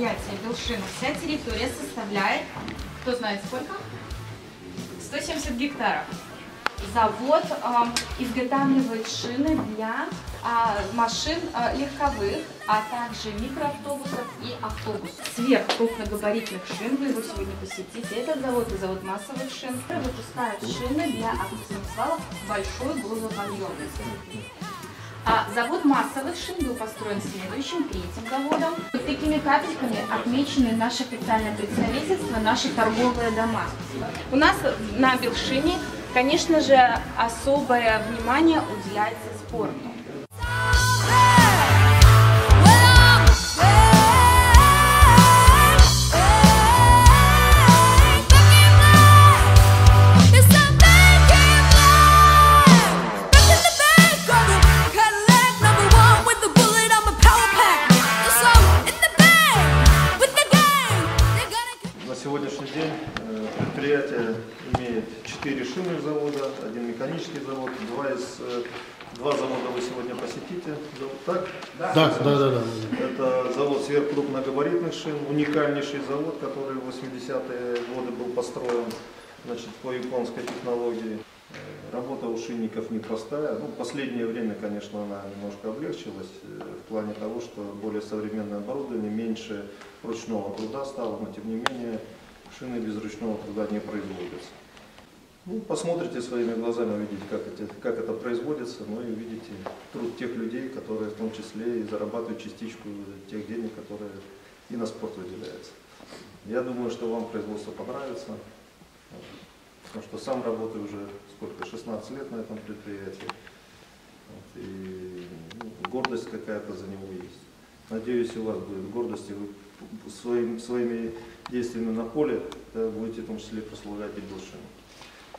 предприятия Белшина вся территория составляет, кто знает сколько? 170 гектаров. Завод изготавливает шины для машин легковых, а также микроавтобусов и автобусов. Сверхкрупногабаритных шин вы его сегодня посетите. Этот завод и завод массовых шин выпускают шины для автосамосвалов большой грузоподъемности. Завод массовых шин был построен следующим, третьим заводом. Вот такими капельками отмечены наше официальное представительство, наши торговые дома. У нас на Белшине, конечно же, особое внимание уделяется спорту. На сегодняшний день предприятие имеет 4 шинных завода, один механический завод, два завода вы сегодня посетите. Так? Да. Это завод сверхкрупногабаритных шин, уникальнейший завод, который в 80-е годы был построен, значит, по японской технологии. Работа у шинников непростая. В последнее время, конечно, она немножко облегчилась в плане того, что более современное оборудование, меньше ручного труда стало, но тем не менее шины без ручного труда не производятся. Посмотрите своими глазами, увидите, как это производится, но и увидите труд тех людей, которые в том числе и зарабатывают частичку тех денег, которые и на спорт выделяются. Я думаю, что вам производство понравится. Потому что сам работаю уже 16 лет на этом предприятии. И гордость какая-то за него есть. Надеюсь, у вас будет гордость, и вы своими действиями на поле будете в том числе прославлять и Белшину.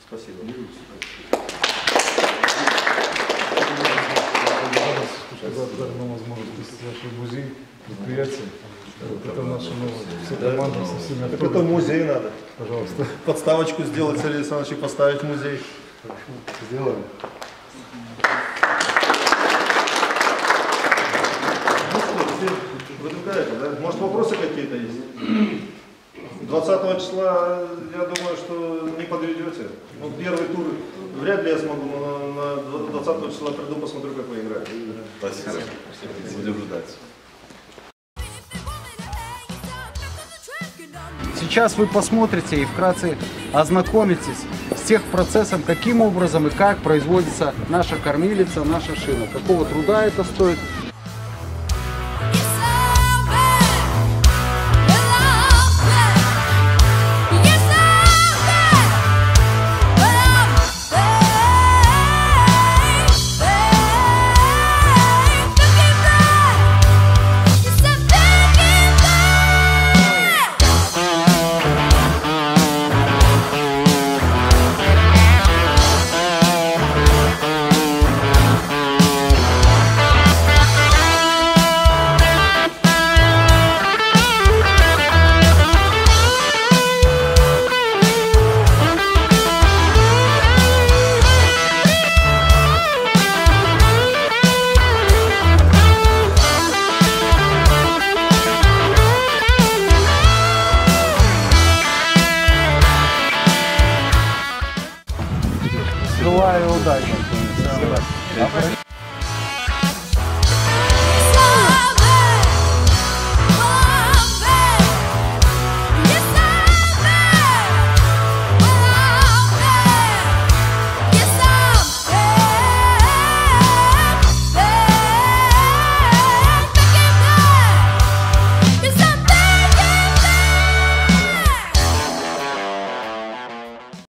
Спасибо. Благодарна возможность посетить ваш музей, предприятие. Это наша вся команда со всеми автобусами. Так это музей надо. Пожалуйста. Подставочку сделать, Сергей Александрович, и поставить в музей. Сделаем. Ну что, все выдвигаете, да? Может, вопросы какие-то есть? 20 числа, я думаю, что не подведете. Первый тур вряд ли я смогу, но на 20 числа приду, посмотрю, как вы играете. Спасибо. Будем ждать. Сейчас вы посмотрите и вкратце ознакомитесь с тех процессом, каким образом и как производится наша кормилица, наша шина, какого труда это стоит. Желаю удачи.